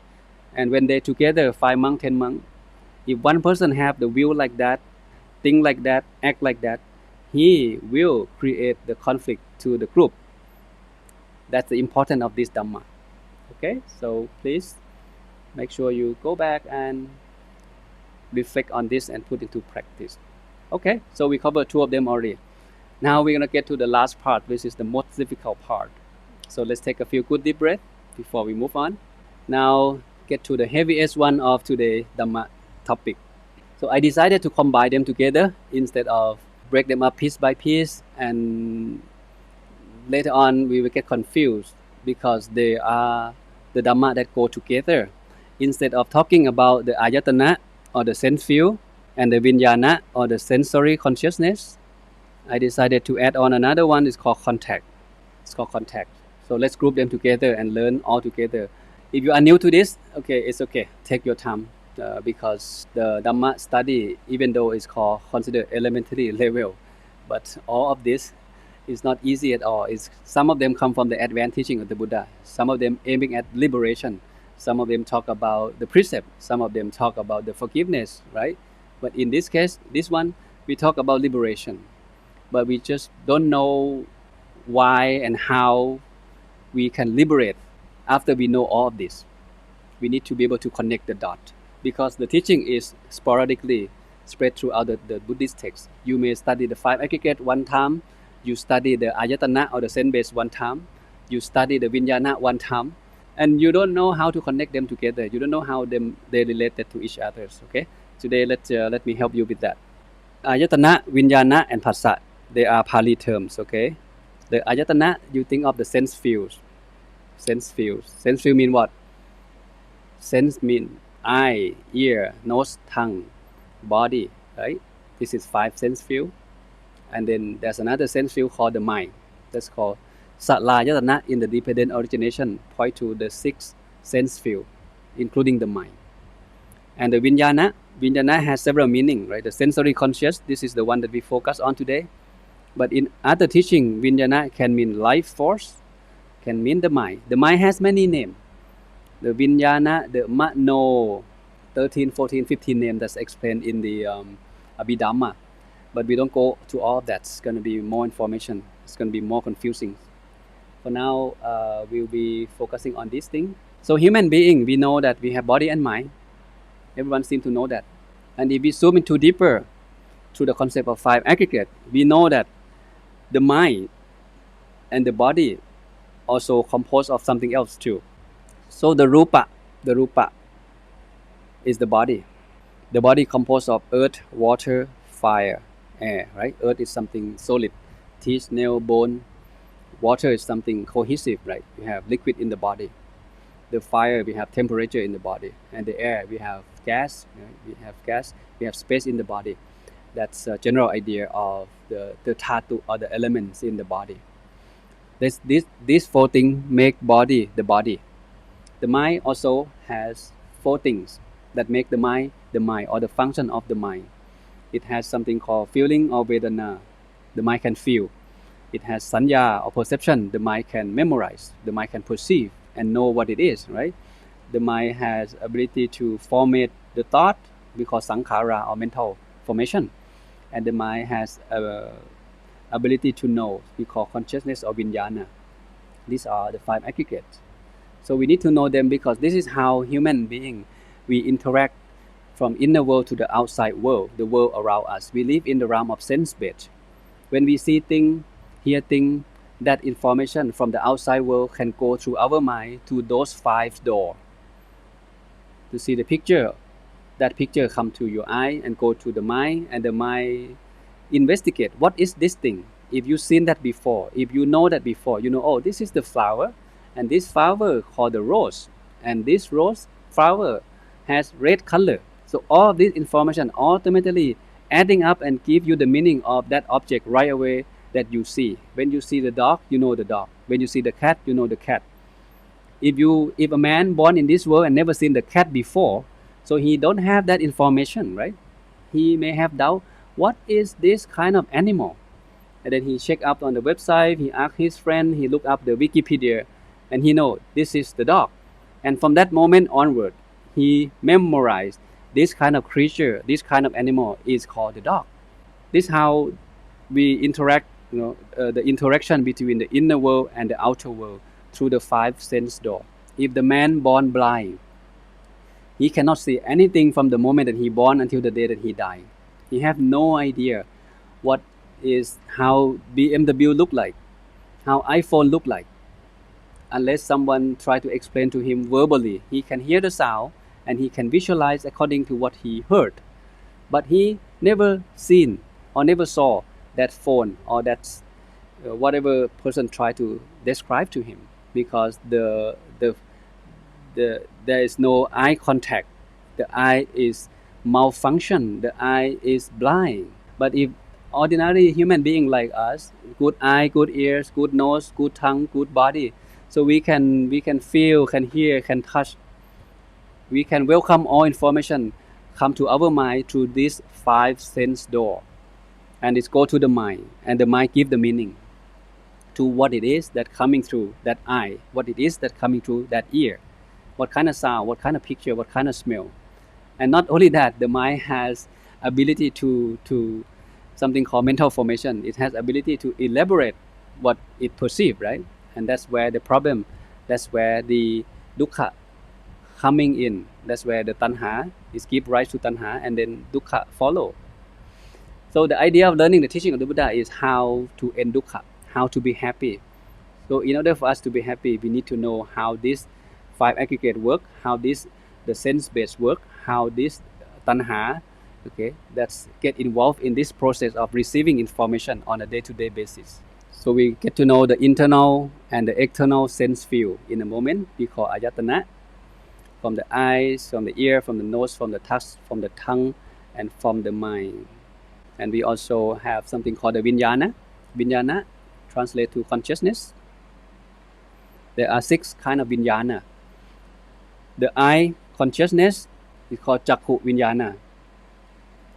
And when they together, 5 monks, 10 monks, if one person have the view like that, think like that, act like that, he will create the conflict to the group. That's the importance of this Dhamma. Okay, so please make sure you go back and reflect on this and put into practice. Okay, so we covered 2 of them already. Now we're going to get to the last part, which is the most difficult part. So let's take a few good deep breaths before we move on. Now get to the heaviest one of today's Dhamma topic. So I decided to combine them together instead of break them up piece by piece, and later on we will get confused because they are the Dhamma that go together. Instead of talking about the Āyatana or the sense field and the Viññāṇa or the sensory consciousness, I decided to add on another one. It's called contact. It's called contact. So let's group them together and learn all together. If you are new to this, okay, it's okay. Take your time because the Dhamma study, even though it's called considered elementary level, but all of this is not easy at all. Some of them come from the advanced teaching of the Buddha. Some of them aiming at liberation. Some of them talk about the precept. Some of them talk about the forgiveness, right? But in this case, this one, we talk about liberation. But we just don't know why and how we can liberate after we know all of this. We need to be able to connect the dot, because the teaching is sporadically spread throughout the Buddhist text. You may study the 5 aggregate one time, you study the Āyatana or the sense-based one time, you study the Viññāṇa one time, and you don't know how to connect them together. You don't know how they related to each other. Okay, today let me help you with that. Āyatana, Viññāṇa, and Phassa, they are Pali terms. Okay, the Āyatana, you think of the sense fields. Sense fields. Sense field mean what? Sense mean eye, ear, nose, tongue, body. Right? This is 5 sense field. And then there's another sense field called the mind. That's called Salayatana in the dependent origination, point to the 6 sense field, including the mind. And the Viññāṇa has several meanings, right? The sensory conscious, this is the one that we focus on today. But in other teaching, Viññāṇa can mean life force, can mean the mind. The mind has many names. The Viññāṇa, the Mano, 13, 14, 15 names that's explained in the Abhidhamma. But we don't go to all of that. It's going to be more information. It's going to be more confusing. For now, we'll be focusing on this thing. So human being, we know that we have body and mind. Everyone seems to know that. And if we zoom into deeper to the concept of 5 aggregate, we know that the mind and the body also composed of something else too. So the rupa is the body. The body composed of earth, water, fire, air, right? Earth is something solid, teeth, nail, bone. Water is something cohesive, right? We have liquid in the body. The fire, we have temperature in the body. And the air, we have gas, right? We have space in the body. That's a general idea of the dhatu or the elements in the body. These four things make body the body. The mind also has four things that make the mind, or the function of the mind. It has something called feeling or Vedana. The mind can feel. It has sanya or perception. The mind can memorize. The mind can perceive and know what it is, right? The mind has ability to formate the thought, we call sankhara or mental formation. And the mind has ability to know, we call consciousness or viññāṇa. These are the five aggregates. So we need to know them because this is how human being we interact from inner world to the outside world, the world around us. We live in the realm of sense-based. When we see things, hear things, that information from the outside world can go through our mind to those five doors. To see the picture, that picture come to your eye and go to the mind, and the mind investigate what is this thing. If you've seen that before, if you know that before, you know, oh, this is the flower, and this flower called the rose, and this rose flower has red color. So all this information automatically adding up and give you the meaning of that object right away that you see. When you see the dog, you know the dog. When you see the cat, you know the cat. If a man born in this world and never seen the cat before, so he don't have that information, right? He may have doubt, what is this kind of animal? And then he check up on the website, he ask his friend, he look up the Wikipedia, and he know this is the dog. And from that moment onward, he memorized this kind of creature, this kind of animal is called the dog. This is how we interact, the interaction between the inner world and the outer world through the five sense door. If the man born blind, he cannot see anything from the moment that he born until the day that he died. He have no idea what is how BMW look like, how iPhone look like, unless someone try to explain to him verbally. He can hear the sound and he can visualize according to what he heard, but he never seen or never saw that phone or that whatever person try to describe to him, because there is no eye contact. The eye is malfunction. The eye is blind. But if ordinary human being like us, good eye, good ears, good nose, good tongue, good body, so we can feel, can hear, can touch. We can welcome all information come to our mind through this five sense door, and it go to the mind, and the mind give the meaning to what it is that coming through that eye, what it is that coming through that ear, what kind of sound, what kind of picture, what kind of smell. And not only that, the mind has ability to something called mental formation. It has ability to elaborate what it perceives, right? And that's where the problem, that's where the dukkha coming in. That's where the tanha is give rise to tanha, and then dukkha follow. So the idea of learning the teaching of the Buddha is how to end dukkha, how to be happy. So in order for us to be happy, we need to know how this five aggregate work, how this the sense-based work, how this tanha, okay, that's get involved in this process of receiving information on a day-to-day basis. So we get to know the internal and the external sense field in a moment. We call Āyatana, from the eyes, from the ear, from the nose, from the touch, from the tongue, and from the mind. And we also have something called the Viññāṇa. Viññāṇa translate to consciousness. There are six kind of Viññāṇa. The eye consciousness is called Cakkhu Viññāṇa.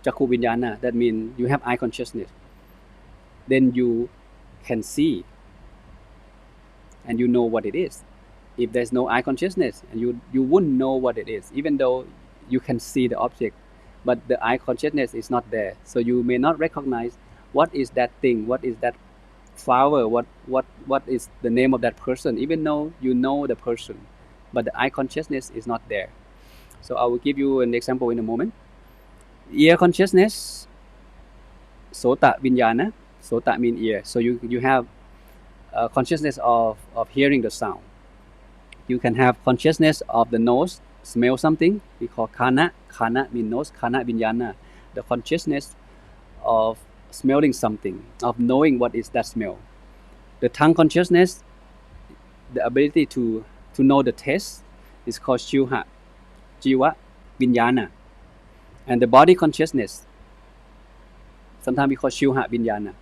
Cakkhu Viññāṇa, that means you have eye consciousness. Then you can see and you know what it is. If there's no eye consciousness, and you wouldn't know what it is, even though you can see the object, but the eye consciousness is not there. So you may not recognize what is that thing, what is that flower, what is the name of that person, even though you know the person, but the eye consciousness is not there. So I will give you an example in a moment. Ear consciousness, Sota Viññāṇa. Sota means ear. So you have consciousness of hearing the sound. You can have consciousness of the nose, smell something. We call Khana. Khana means nose. Khana Viññāṇa. The consciousness of smelling something, of knowing what is that smell. The tongue consciousness, the ability to know the taste, is called Shivha, Jiva Viññāṇa. And the body consciousness, sometimes we call Shivha Viññāṇa.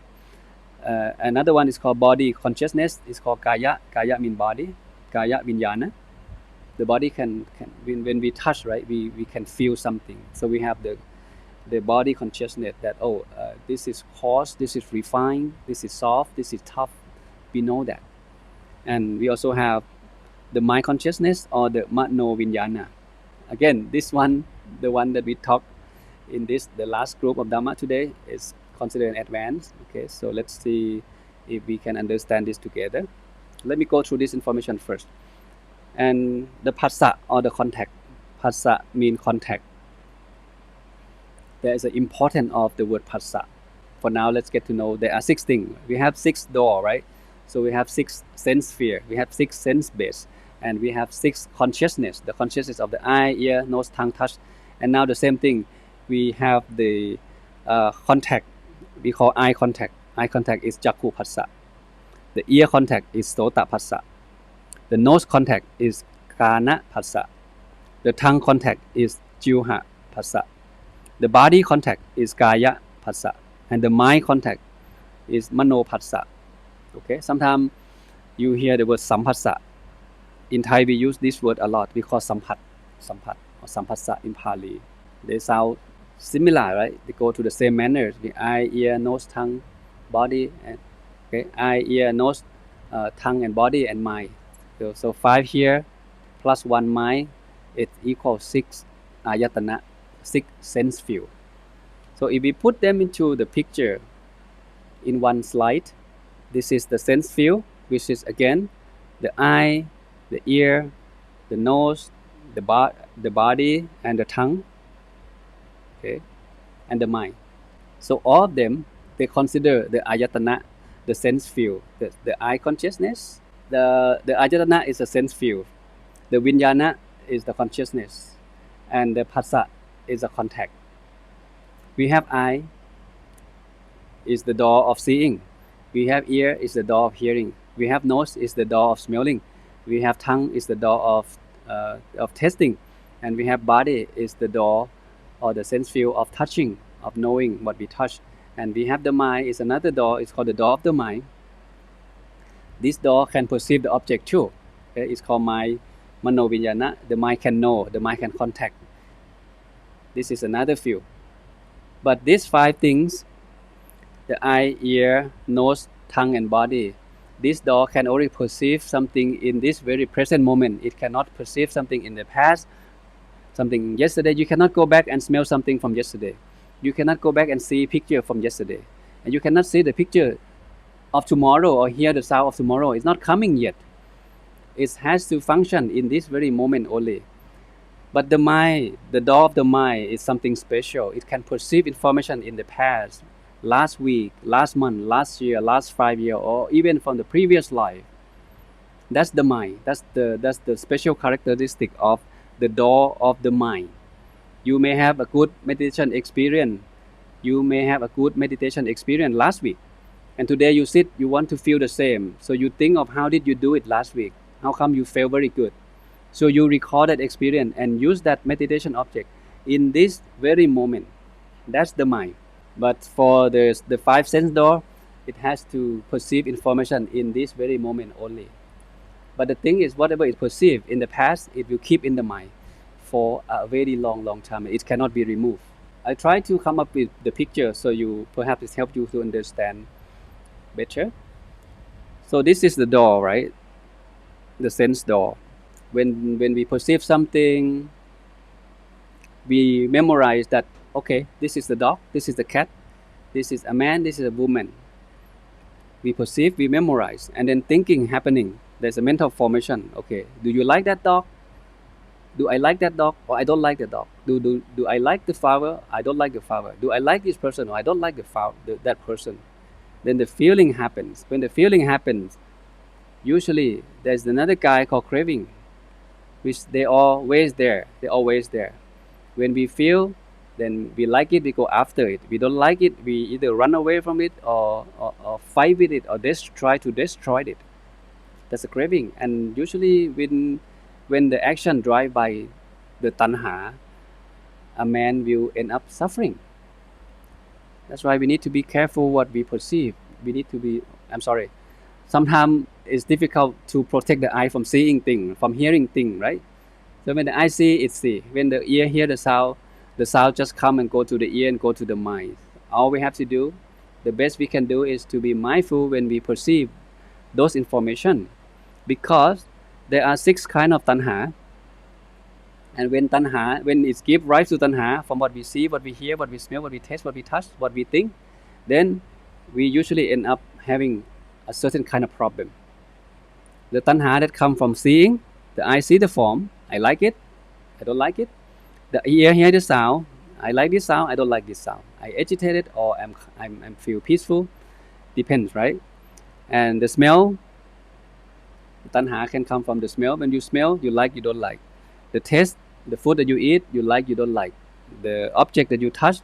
Another one is called body consciousness. It's called kaya. Kaya means body. Kaya viññāṇa. The body can when we touch, right, we can feel something. So we have the body consciousness that this is coarse, this is refined, this is soft, this is tough. We know that. And we also have the mind consciousness or the mano viññāṇa. Again, this one, the one that we talked in the last group of Dhamma today, is considered advanced. Okay, so let's see if we can understand this together. Let me go through this information first. And the phassa or the contact. Phassa means contact. There is an importance of the word phassa. For now, let's get to know there are 6 things. We have 6 doors, right? So we have 6 sense sphere. We have 6 sense base. And we have 6 consciousness. The consciousness of the eye, ear, nose, tongue, touch. And now the same thing. We have the contact. We call eye contact. Eye contact is jakkhu phassa. The ear contact is sota phassa. The nose contact is kana phassa. The tongue contact is jivha phassa. The body contact is kaya phassa. And the mind contact is mano phassa. Okay, sometimes you hear the word samphassa. In Thai we use this word a lot. We call samphat or samphassa in Pali. They sound similar, right? They go to the same manner. The eye, ear, nose, tongue, body, and eye, ear, nose, tongue, and body, and mind. So 5 here plus 1 mind, it equals 6 Āyatana, 6 sense field. So if we put them into the picture in one slide, this is the sense field, which is again the eye, the ear, the nose, the body, and the tongue, okay, and the mind. So all of them, they consider the Āyatana, the sense field, the eye consciousness. The Āyatana is a sense field. The viññāṇa is the consciousness. And the phassa is a contact. We have eye, is the door of seeing. We have ear, is the door of hearing. We have nose, is the door of smelling. We have tongue, is the door of tasting. And we have body, is the door or the sense field of touching, of knowing what we touch. And we have the mind, is another door. It's called the door of the mind. This door can perceive the object too. Okay? It's called mind, mano viññāṇa. The mind can know, the mind can contact. This is another field. But these 5 things, the eye, ear, nose, tongue, and body, this door can only perceive something in this very present moment. It cannot perceive something in the past, something yesterday. You cannot go back and smell something from yesterday. You cannot go back and see a picture from yesterday. And you cannot see the picture of tomorrow or hear the sound of tomorrow. It's not coming yet. It has to function in this very moment only. But the mind, the door of the mind, is something special. It can perceive information in the past, last week, last month, last year, last 5 years, or even from the previous life. That's the mind. That's the special characteristic of the door of the mind. You may have a good meditation experience. You may have a good meditation experience last week. And today you sit, you want to feel the same. So you think of how did you do it last week? How come you felt very good? So you record that experience and use that meditation object in this very moment. That's the mind. But for the 5 sense door, it has to perceive information in this very moment only. But the thing is, whatever is perceived in the past, it will keep in the mind for a very long time. It cannot be removed. I try to come up with the picture so perhaps it helps you to understand better. So this is the door, right? The sense door. When we perceive something, we memorize that, okay, this is the dog, this is the cat, this is a man, this is a woman. We perceive, we memorize, and then thinking happening. There's a mental formation. Okay, do you like that dog? Do I like that dog or I don't like the dog? Do I like the flower? I don't like the flower. Do I like this person or I don't like that person? Then the feeling happens. When the feeling happens, usually there's another guy called craving, which they're always there. When we feel, then we like it, we go after it. We don't like it, we either run away from it or fight with it or try to destroy it. That's a craving. And usually when the action drive by the tanha, a man will end up suffering. That's why we need to be careful what we perceive. we need to be, I'm sorry, sometimes it's difficult to protect the eye from seeing thing, from hearing thing, right? So when the eye see, it see. When the ear hear the sound just come and go to the ear and go to the mind. All we have to do, the best we can do is to be mindful when we perceive those information, because there are 6 kind of tanha, and when it gives rise to tanha, from what we see, what we hear, what we smell, what we taste, what we touch, what we think, then we usually end up having a certain kind of problem. The tanha that come from seeing, the eye see the form, I like it, I don't like it. The ear hear the sound, I like this sound, I don't like this sound. I agitated or I'm feel peaceful, depends, right? And the smell, tanha can come from the smell. When you smell, you like, you don't like. The taste, the food that you eat, you like, you don't like. The object that you touch,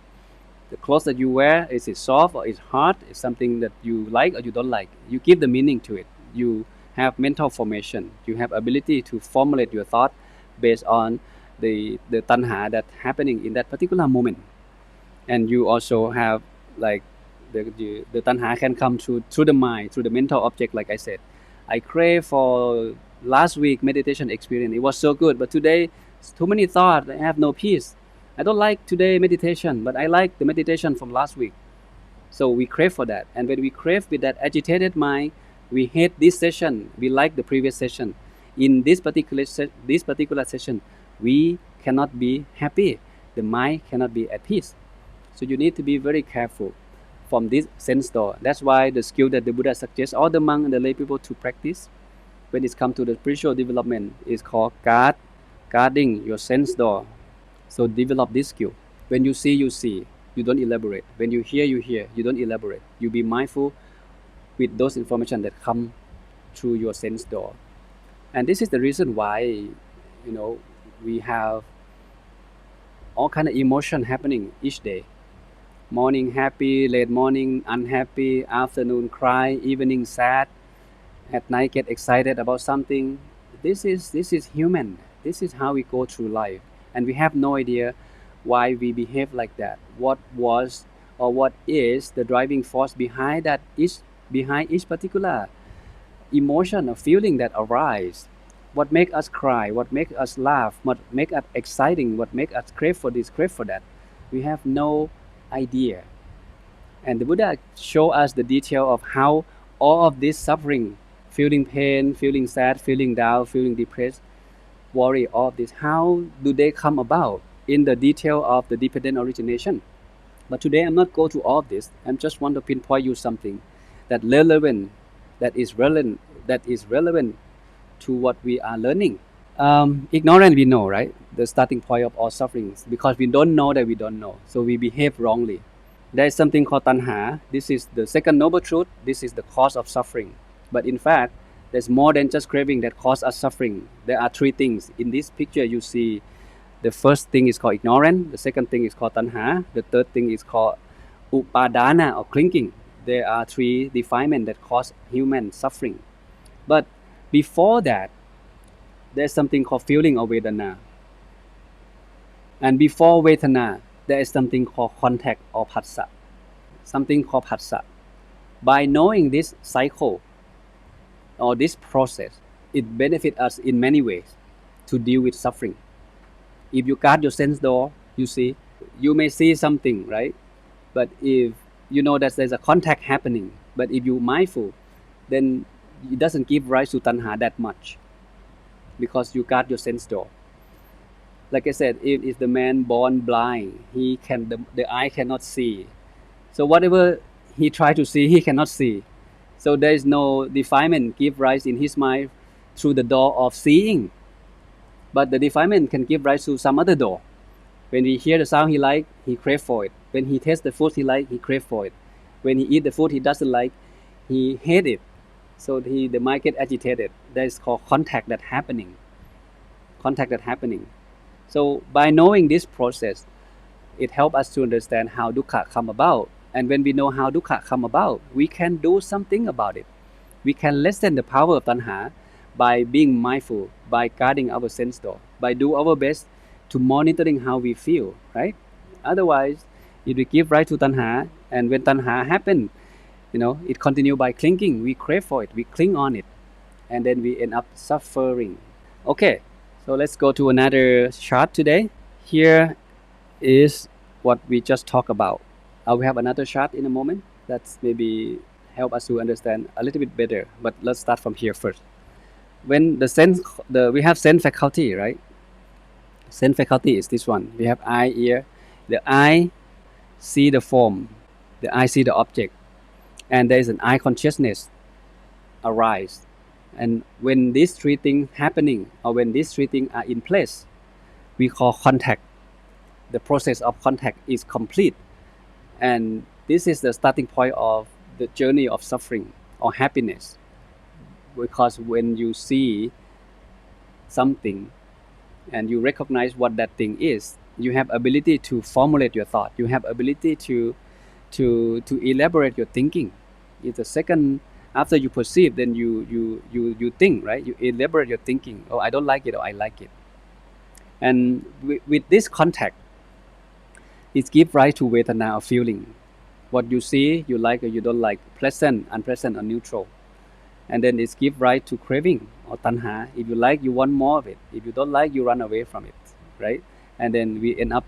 the clothes that you wear, is it soft or is hard? Is something that you like or you don't like? You give the meaning to it. You have mental formation. You have ability to formulate your thought based on the tanha that's happening in that particular moment. And you also have like the tanha can come through the mind, through the mental object. Like I said, I crave for last week meditation experience. It was so good, but today too many thoughts. I have no peace. I don't like today meditation, but I like the meditation from last week. So we crave for that, and when we crave with that agitated mind, we hate this session. We like the previous session. In this particular session, we cannot be happy. The mind cannot be at peace. So you need to be very careful from this sense door. That's why the skill that the Buddha suggests all the monks and the lay people to practice when it comes to the spiritual development is called guarding your sense door. So develop this skill. When you see, you don't elaborate. When you hear, you don't elaborate. You be mindful with those information that come through your sense door. And this is the reason why, we have all kind of emotion happening each day. Morning happy, late morning unhappy, afternoon cry, evening sad, at night get excited about something. This is human. This is how we go through life, and we have no idea why we behave like that. What was or what is the driving force behind each particular emotion or feeling that arise? What make us cry? What make us laugh? What make us exciting? What make us crave for this, crave for that? We have no idea. And the Buddha show us the detail of how all of this suffering, feeling pain, feeling sad, feeling down, feeling depressed, worry, all of this, how do they come about in the detail of the dependent origination. But today I'm not go to all of this. I just want to pinpoint you something that is relevant to what we are learning. Ignorance, we know, right? The starting point of all sufferings, because we don't know that we don't know, so we behave wrongly. There is something called tanha. This is the second noble truth. This is the cause of suffering. But in fact, there's more than just craving that cause us suffering. There are 3 things. In this picture, you see the first thing is called ignorance. The second thing is called tanha. The third thing is called upadana or clinging. There are 3 defilements that cause human suffering. But before that, there's something called feeling or vedana. And before vedana, there is something called contact or phassa. Something called phassa. By knowing this cycle or this process, it benefits us in many ways to deal with suffering. If you guard your sense door, you may see something, right? But if you know that there's a contact happening, but if you're mindful, then it doesn't give rise to tanha that much, because you guard your sense door. Like I said, if the man born blind, the eye cannot see. So whatever he try to see, he cannot see. So there is no defilement give rise in his mind through the door of seeing. But the defilement can give rise to some other door. When he hear the sound he like, he crave for it. When he taste the food he like, he crave for it. When he eat the food he doesn't like, he hate it. So the mind get agitated. That is called contact that happening. So by knowing this process, it helps us to understand how dukkha come about. And when we know how dukkha come about, we can do something about it. We can lessen the power of tanha by being mindful, by guarding our sense door, by do our best to monitoring how we feel, right? Otherwise, if we give rise to tanha, and when tanha happen, it continue by clinging. We crave for it, we cling on it, and then we end up suffering. Okay, so let's go to another chart today. Here is what we just talked about. I will have another chart in a moment that's maybe help us to understand a little bit better. But let's start from here first. When we have sense faculty, right? Sense faculty is this one. We have eye, ear. The eye see the form. The eye see the object, and there is an eye consciousness arise. And when these three things happening, or when these three things are in place, we call contact. The process of contact is complete, and this is the starting point of the journey of suffering or happiness. Because when you see something and you recognize what that thing is, you have ability to formulate your thought. You have ability to elaborate your thinking. It's the second after you perceive, then you think, right? You elaborate your thinking. Oh, I don't like it, or I like it. And with this contact, it gives rise to Vedana, or feeling. What you see, you like or you don't like, pleasant, unpleasant, or neutral. And then it gives rise to craving or tanha. If you like, you want more of it. If you don't like, you run away from it, right? And then we end up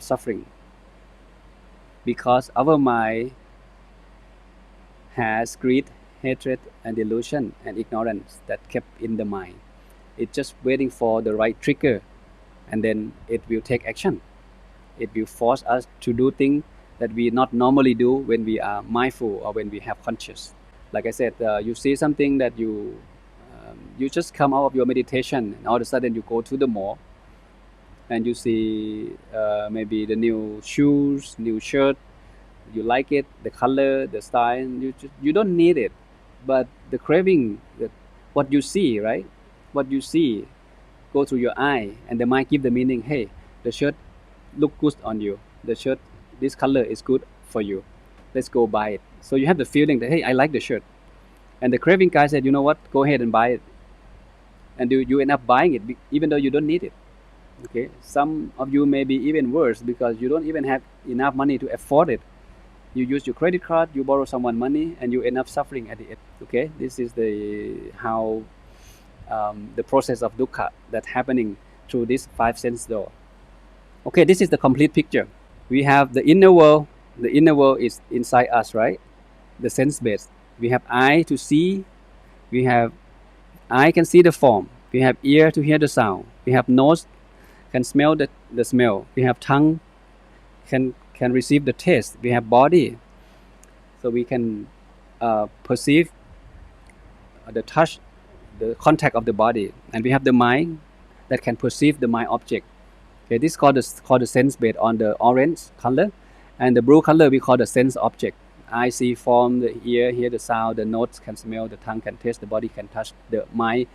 suffering, because our mind has greed, hatred, and delusion and ignorance that kept in the mind. It's just waiting for the right trigger, and then it will take action. It will force us to do things that we not normally do when we are mindful or when we have conscious. Like I said, you see something that you just come out of your meditation, and all of a sudden you go to the mall, and you see maybe the new shoes, new shirt. You like it, the color, the style. You don't need it, but the craving, what you see, right? What you see go through your eye, and the mind give the meaning. Hey, the shirt look good on you. The shirt, this color is good for you. Let's go buy it. So you have the feeling that, hey, I like the shirt, and the craving guy said, you know what? Go ahead and buy it, and you end up buying it even though you don't need it. Okay, some of you may be even worse because you don't even have enough money to afford it. You use your credit card, you borrow someone money, and you end up suffering at the end. Okay, this is how the process of dukkha that's happening through this five sense door. Okay, this is the complete picture. We have the inner world. The inner world is inside us, right? The sense base. We have eye to see. We have eye can see the form. We have ear to hear the sound. We have nose can smell the smell. We have tongue can receive the taste. We have body, so we can perceive the touch, the contact of the body, and we have the mind that can perceive the mind object. Okay, this is called the sense based on the orange color, and the blue color we call the sense object. Eye see form, the ear hear the sound, the nose can smell, the tongue can taste, the body can touch, the mind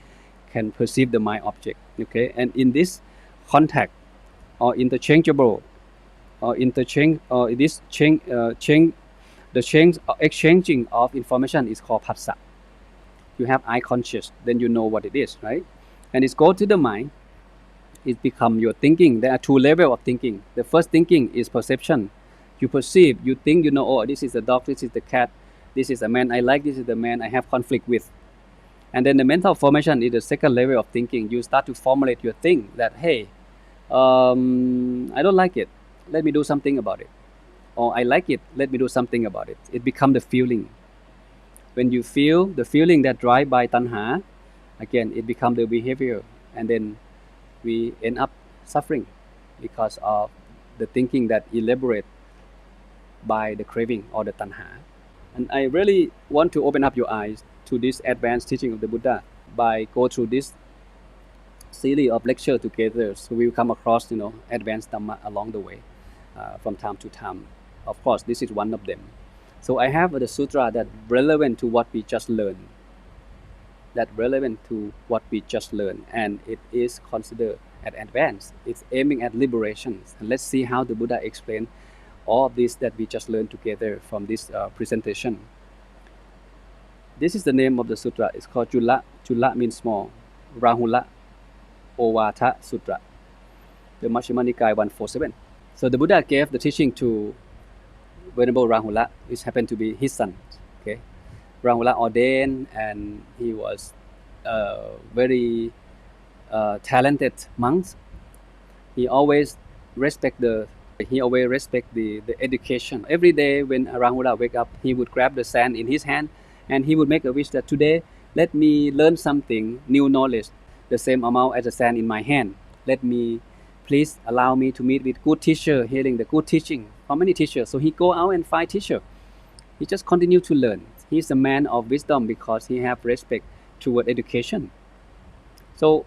can perceive the mind object. Okay, and in this contact or interchangeable or interchange or this change the change exchanging of information is called phassa. You have eye conscious, then you know what it is, right? And it's go to the mind. It become your thinking. There are two levels of thinking. The first thinking is perception. You perceive, you think, you know, oh, this is the dog, this is the cat, this is a man I like, this is the man I have conflict with. And then the mental formation is the second level of thinking. You start to formulate your thing that, hey, I don't like it, let me do something about it. Or I like it, let me do something about it. It becomes the feeling. When you feel the feeling that drive by tanha, again, it becomes the behavior. And then we end up suffering because of the thinking that elaborate by the craving or the tanha. And I really want to open up your eyes to this advanced teaching of the Buddha by go through this series of lecture together. So we will come across, advanced Dhamma along the way from time to time. Of course, this is one of them. So I have the sutra that relevant to what we just learned. And it is considered as advanced. It's aiming at liberation. And let's see how the Buddha explained all of this that we just learned together from this presentation. This is the name of the sutra. It's called Chula. Chula means small. Rahula Ovata Sutra. The Majjhima Nikaya 147. So the Buddha gave the teaching to Venerable Rahula, which happened to be his son. Okay, Rahula ordained, and he was very talented monk. He always respect the education. Every day when Rahula wake up, he would grab the sand in his hand, and he would make a wish that today let me learn something new knowledge, the same amount as the sand in my hand. Let me, please allow me to meet with good teacher, hearing the good teaching. How many teachers? So he go out and find teacher. He just continue to learn. He's a man of wisdom because he have respect toward education. So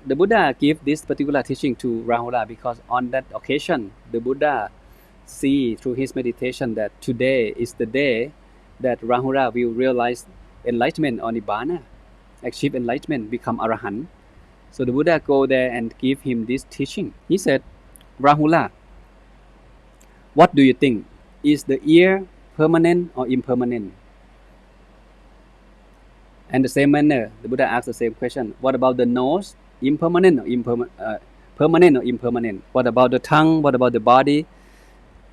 the Buddha gave this particular teaching to Rahula because on that occasion, the Buddha see through his meditation that today is the day that Rahula will realize enlightenment or Nibbana, achieve enlightenment, become Arahant. So the Buddha go there and give him this teaching. He said, Rahula, what do you think? Is the ear permanent or impermanent? And the same manner, the Buddha asked the same question. What about the nose? Impermanent or permanent or impermanent? What about the tongue? What about the body?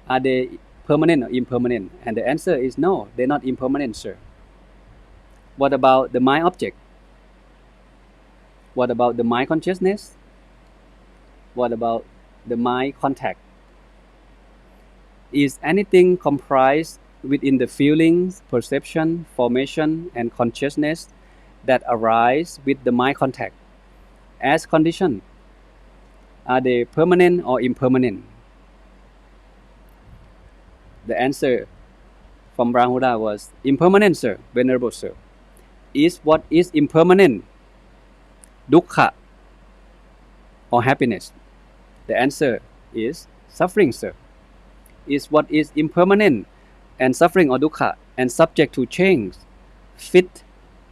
Are they permanent or impermanent? And the answer is no, they're not impermanent, sir. What about the mind object? What about the mind consciousness? What about the mind contact? Is anything comprised within the feelings, perception, formation, and consciousness that arise with the mind contact as condition? Are they permanent or impermanent? The answer from Rahula was impermanent, sir, Venerable sir. Is what is impermanent dukkha or happiness? The answer is suffering, sir. Is what is impermanent and suffering or dukkha and subject to change fit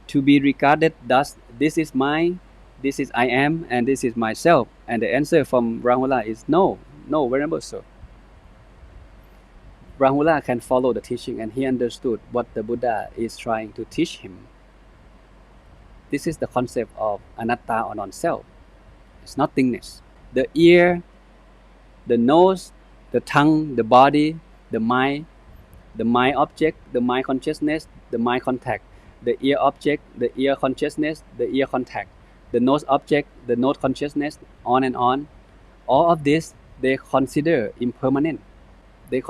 to be regarded thus this is mine, this is I am, and this is myself? And the answer from Rahula is no, Venerable sir. Rahula can follow the teaching, and he understood what the Buddha is trying to teach him. This is the concept of anatta or non-self. It's nothingness. The ear, the nose, the tongue, the body, the mind object, the mind consciousness, the mind contact, the ear object, the ear consciousness, the ear contact, the nose object, the nose consciousness, on and on. All of this they consider impermanent. The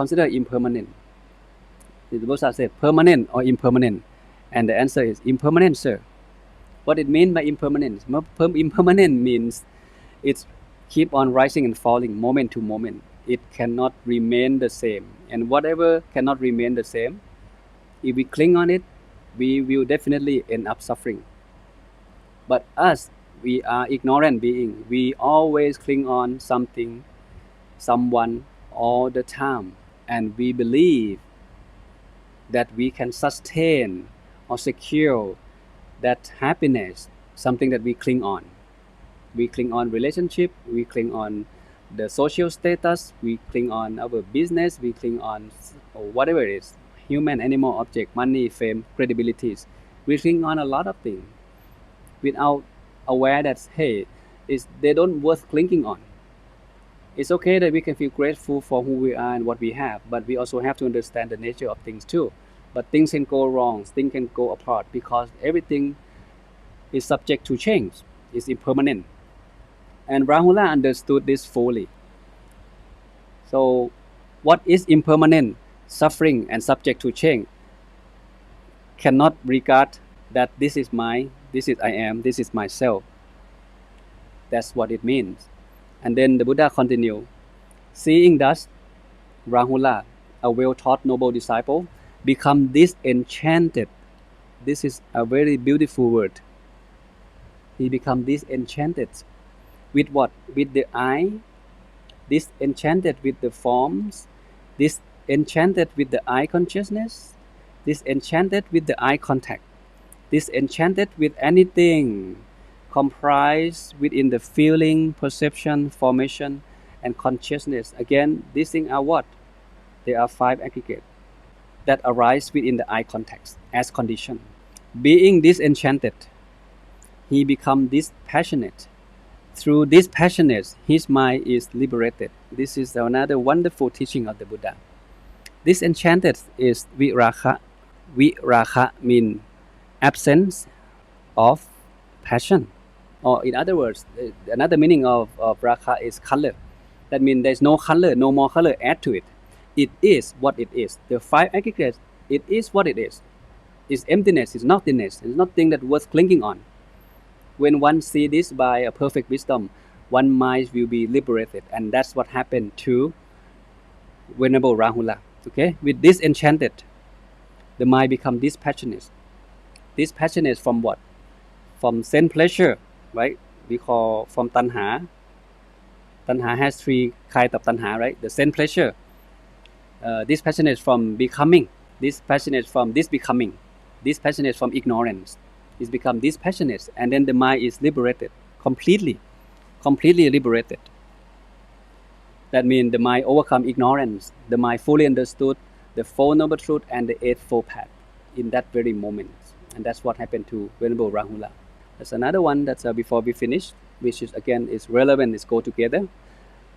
Buddha said, permanent or impermanent? And the answer is impermanent, sir. What it means by impermanent? Impermanent means it's keep on rising and falling moment to moment. It cannot remain the same. And whatever cannot remain the same, if we cling on it, we will definitely end up suffering. But us, we are ignorant beings. We always cling on something, someone, all the time. And we believe that we can sustain or secure that happiness, something that we cling on. We cling on relationship, we cling on the social status, we cling on our business, we cling on whatever it is, human, animal, object, money, fame, credibilities. We cling on a lot of things without aware that, hey, they don't worth clinging on. It's okay that we can feel grateful for who we are and what we have, but we also have to understand the nature of things too. But things can go wrong, things can go apart because everything is subject to change, is impermanent. And Rahula understood this fully. So what is impermanent, suffering, and subject to change cannot regard that this is mine, this is I am, this is myself. That's what it means. And then the Buddha continued, seeing thus, Rahula, a well-taught noble disciple, become disenchanted. This is a very beautiful word. He become disenchanted. With what? With the eye, disenchanted with the forms, disenchanted with the eye consciousness, disenchanted with the eye contact, disenchanted with anything comprised within the feeling, perception, formation, and consciousness. Again, these things are what? There are 5 aggregates that arise within the eye context as condition. Being disenchanted, he becomes dispassionate. Through dispassionate, his mind is liberated. This is another wonderful teaching of the Buddha. Disenchanted is viraga. Viraga mean absence of passion. Or in other words, another meaning of raga is color. That means there's no color, no more color add to it. It is what it is. The five aggregates, it is what it is. It's emptiness, it's nothingness, it's nothing that worth clinging on. When one sees this by a perfect wisdom, one mind will be liberated, and that's what happened to Venerable Rahula. Okay, with disenchanted, the mind become dispassionate. Dispassionate from what? From sense pleasure, right? We call from tanha. Tanha has three kinds of tanha, right? The sense pleasure. Dispassionate from becoming. Dispassionate from disbecoming. Dispassionate from ignorance. It's become dispassionate, and then the mind is liberated completely liberated. That means the mind overcome ignorance. The mind fully understood the Four Noble Truths and the Eightfold Path in that very moment. And that's what happened to Venerable Rahula. There's another one that's before we finish, which is again is relevant, is go together.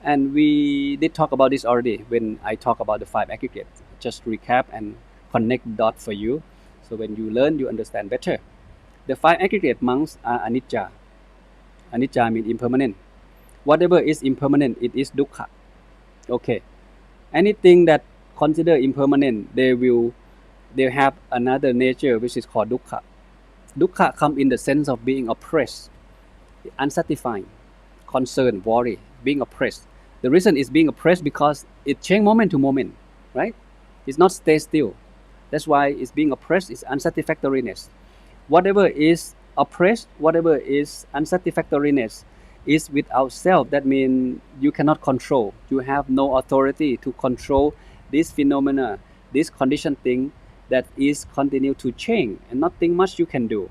And we did talk about this already when I talk about the five aggregates. Just recap and connect dots for you. So when you learn, you understand better. The five aggregate monks are anicca. Anicca means impermanent. Whatever is impermanent, it is dukkha. Okay. Anything that consider impermanent, they have another nature which is called dukkha. Dukkha comes in the sense of being oppressed, unsatisfying, concern, worry, being oppressed. The reason is being oppressed because it changes moment to moment, right? It's not stay still. That's why it's being oppressed is unsatisfactoriness. Whatever is oppressed, whatever is unsatisfactoriness is without self. That means you cannot control. You have no authority to control this phenomena, this conditioned thing that is continue to change, and nothing much you can do.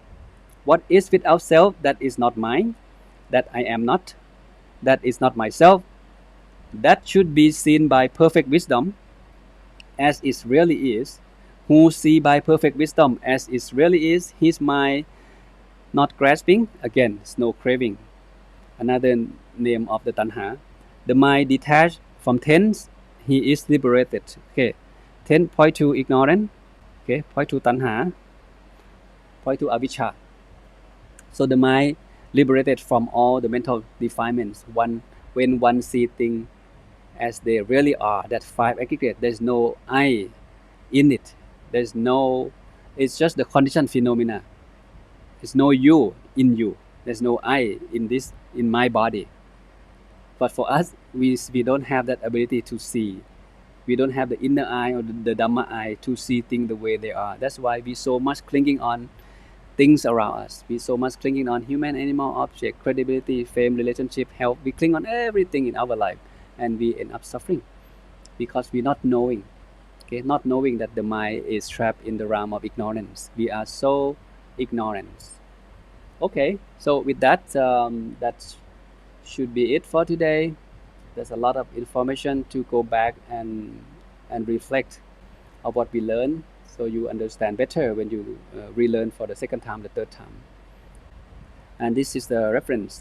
What is without self, that is not mine, that I am not, that is not myself. That should be seen by perfect wisdom as it really is. Who see by perfect wisdom as it really is, his mind not grasping, again, no craving. Another name of the tanha. The mind detached from tense, he is liberated. Okay, 10 point to ignorance. Okay, point to tanha, point to avijja. So the mind liberated from all the mental defilements. When one see things as they really are, that five aggregate, there's no I in it. There's no, it's just the conditioned phenomena. There's no you in you. There's no I in my body. But for us, we don't have that ability to see. We don't have the inner eye or the Dhamma eye to see things the way they are. That's why we so much clinging on things around us. We so much clinging on human, animal, object, credibility, fame, relationship, health. We cling on everything in our life, and we end up suffering because we're not knowing. Okay, not knowing that the mind is trapped in the realm of ignorance. We are so ignorant. Okay, so with that, that should be it for today. There's a lot of information to go back and reflect on what we learned, so you understand better when you relearn for the second time, the third time. And this is the reference.